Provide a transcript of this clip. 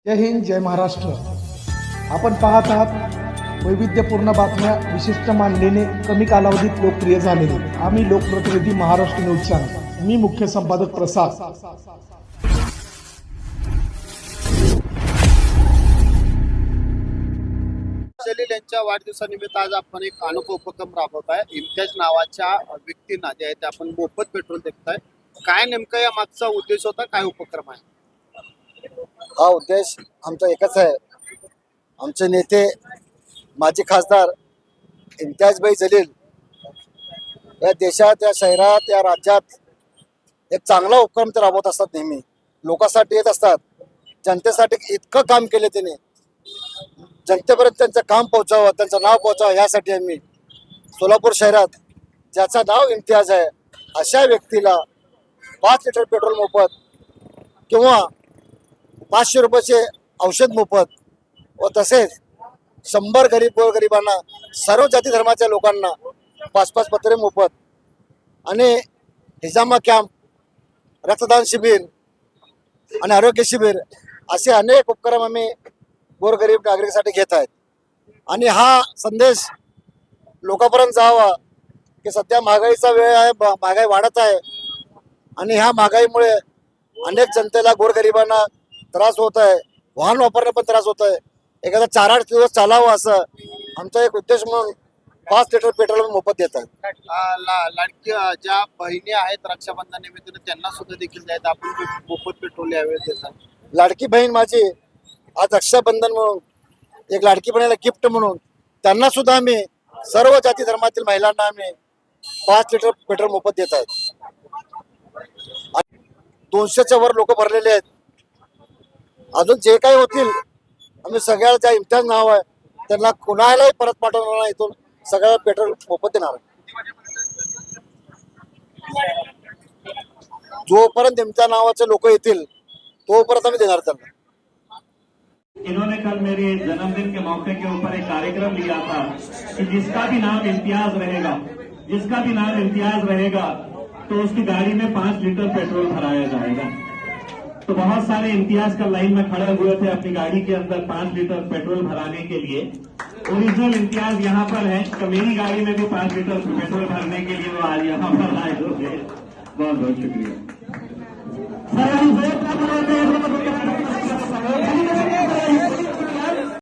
जय हिंद, जय महाराष्ट्र. आपण पाहत आहात वैविध्यपूर्ण बातम्या, विशिष्ट मांडलेले, कमी कालावधीत लोकप्रिय झालेले. आम्ही लोकप्रतिनिधी महाराष्ट्र न्यूज चॅनल. मी मुख्य संपादक प्रसाद. जलील यांच्या वाढदिवसानिमित्त आज आपण एक अनोखा उपक्रम राबवत आहे. इम्तियाज नावाच्या व्यक्तींना जे आहे ते आपण मोफत पेट्रोल देत आहे. काय नेमका या मागचा उद्देश होता, काय उपक्रम आहे? हा उद्देश आमचा एकच आहे. आमचे नेते माजी खासदार इम्तियाजभाई जलील या देशात, या शहरात, या राज्यात एक चांगला उपक्रम ते राबवत असतात. नेहमी लोकांसाठी येत असतात. जनतेसाठी इतकं काम केले त्यांनी, जनतेपर्यंत त्यांचं काम पोहोचावं, त्यांचं नाव पोहोचावं, यासाठी आम्ही सोलापूर शहरात ज्याचं नाव इम्तियाज आहे अशा व्यक्तीला 5 लिटर पेट्रोल मोफत किंवा 500 रुपयाचे औषध मोफत व तसेच 100 गरीब गोरगरिबांना, सर्व जाती धर्माच्या लोकांना 5-5 पत्रे मोफत आणि हिजामा कॅम्प, रक्तदान शिबिर आणि आरोग्य शिबिर असे अनेक उपक्रम आम्ही गोरगरीब नागरिकांसाठी घेत आहेत. आणि हा संदेश लोकांपर्यंत जावा की सध्या महागाईचा वेळ आहे, महागाई वाढत आहे आणि ह्या महागाईमुळे अनेक जनतेला, गोरगरिबांना त्रास होत आहे. वाहन वापरणं पण त्रास होत आहे. एखादा 4-8 दिवस चालावं असं आमचा एक उद्देश म्हणून 5 लिटर पेट्रोल मोफत देत आहेत. लाडकी ज्या बहिणी आहेत रक्षाबंधन निमित्त त्यांना सुद्धा देखील जायत आपण मोफत पेट्रोल यावेळेस देतात. लाडकी बहीण माझी आज रक्षाबंधन म्हणून, एक लाडकी बहिणीला गिफ्ट म्हणून त्यांना सुद्धा आम्ही, सर्व जाती धर्मातील महिलांना आम्ही 5 लिटर पेट्रोल मोफत देत आहेत. 200च्या वर लोक भरलेले आहेत. अजून जे काही होतील आम्ही सगळ्या, ज्या इम्तियाज नाव आहे त्यांना कुणालाही परत पाठवणार नाही. इथून सगळ्या पेट्रोल मोफत देणार. जोपर्यंत इम्तियाज नावाचे लोक येतील तोपर्यंत आम्ही देणार त्यांना. इन्होंने कल मेरे जन्मदिन के मौके के ऊपर एक कार्यक्रम लिया था कि जिसका भी नाम इम्तियाज रहेगा, जिसका भी नाम इम्तियाज रहेगा तो उसकी गाड़ी में 5 लीटर पेट्रोल भराया जाएगा. तो बहुत सारे इम्तियाज का लाइन में खड़े हुए थे अपनी गाड़ी के अंदर 5 लीटर पेट्रोल भराने के लिए. ओरिजिनल इम्तियाज यहाँ पर है, तो मेरी गाड़ी में भी 5 लीटर पेट्रोल भरने के लिए वो आज यहाँ पर आए हुए. बहुत बहुत शुक्रिया.